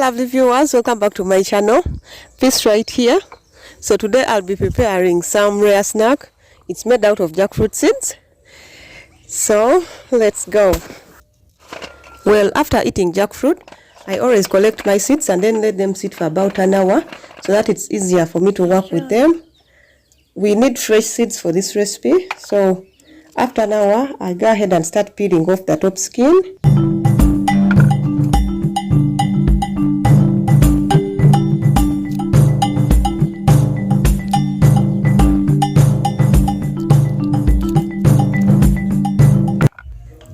lovely viewers, welcome back to my channel. Please right here. So today I'll be preparing some rare snack. It's made out of jackfruit seeds. So let's go. Well, after eating jackfruit, I always collect my seeds and then let them sit for about an hour so that it's easier for me to work with them. We need fresh seeds for this recipe. So after an hour, I go ahead and start peeling off the top skin.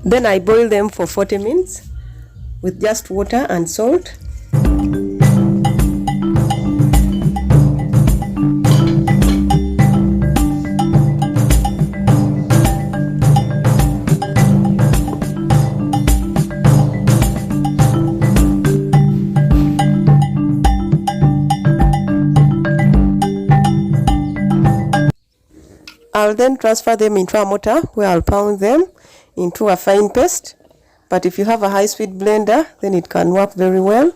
Then I boil them for 40 minutes with just water and salt. I'll then transfer them into a mortar where I'll pound them into a fine paste, but if you have a high-speed blender, then it can work very well.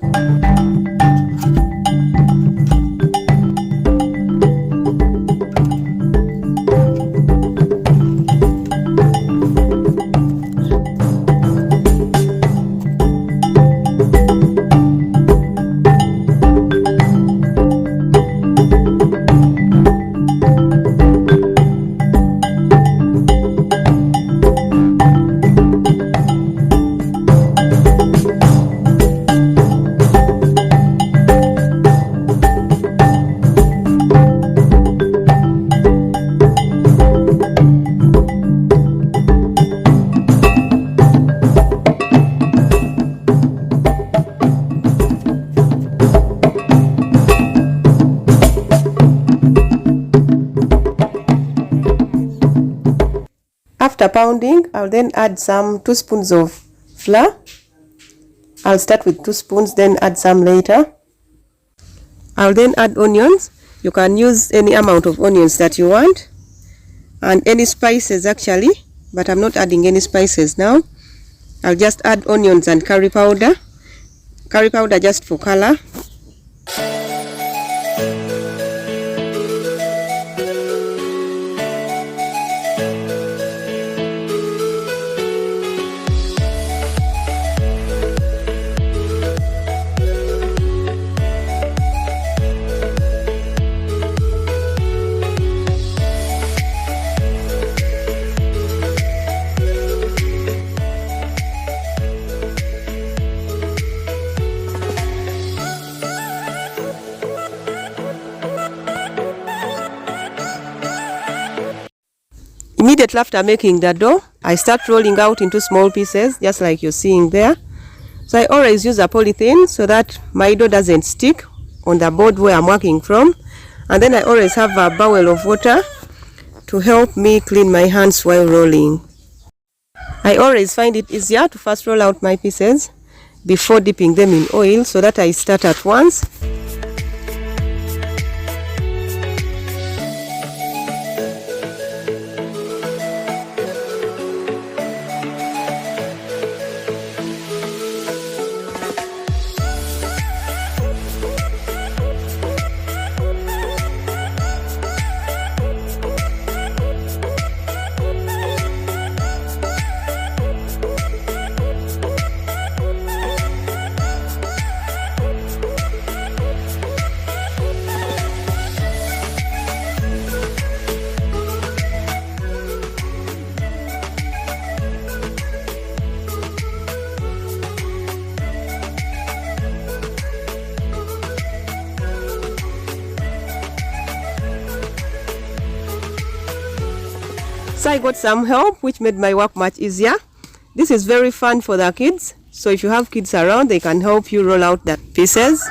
After pounding, I'll then add some 2 spoons of flour. I'll start with 2 spoons, then add some later. I'll then add onions. You can use any amount of onions that you want, and any spices actually, but I'm not adding any spices now. I'll just add onions and curry powder just for color. Immediately after making the dough, I start rolling out into small pieces, just like you're seeing there. So I always use a polythene so that my dough doesn't stick on the board where I'm working from. And then I always have a bowl of water to help me clean my hands while rolling. I always find it easier to first roll out my pieces before dipping them in oil so that I start at once. So I got some help, which made my work much easier. This is very fun for the kids, so if you have kids around, they can help you roll out the pieces.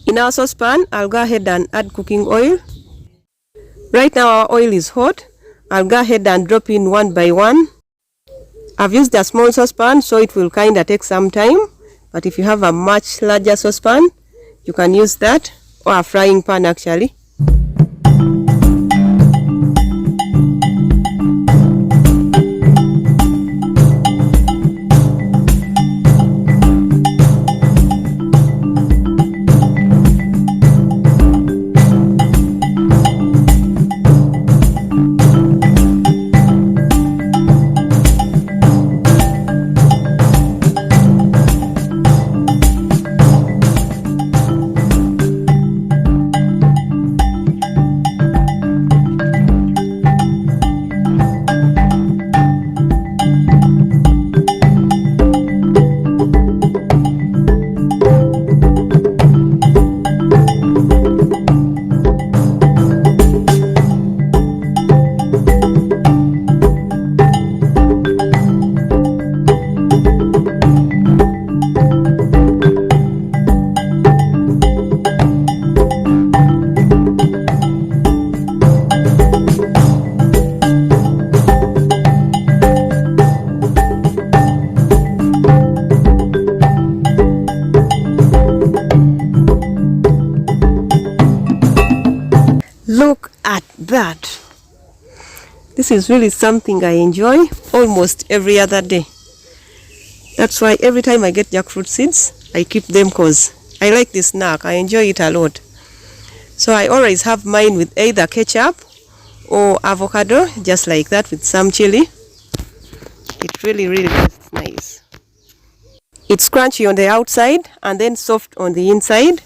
In our saucepan, I'll go ahead and add cooking oil. Right now our oil is hot. I'll go ahead and drop in one by one. I've used a small saucepan, so it will kind of take some time, but if you have a much larger saucepan, you can use that, or a frying pan actually. Look at that. This is really something I enjoy almost every other day. That's why every time I get jackfruit seeds, I keep them because I like this snack. I enjoy it a lot. So I always have mine with either ketchup or avocado, just like that, with some chili. It really tastes nice. It's crunchy on the outside and then soft on the inside.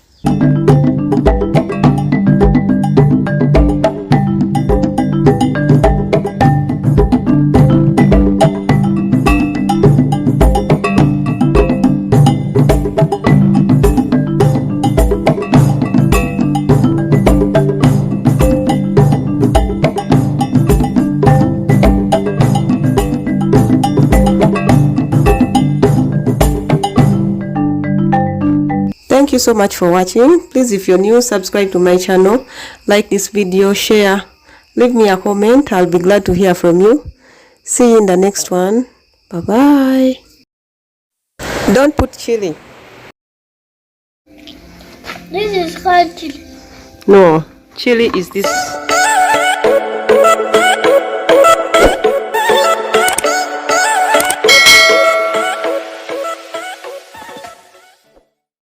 Thank you so much for watching. Please, if you're new, subscribe to my channel, like this video, share, leave me a comment. I'll be glad to hear from you. See you in the next one. Bye bye. Don't put chili. This is called chili. No, chili is this.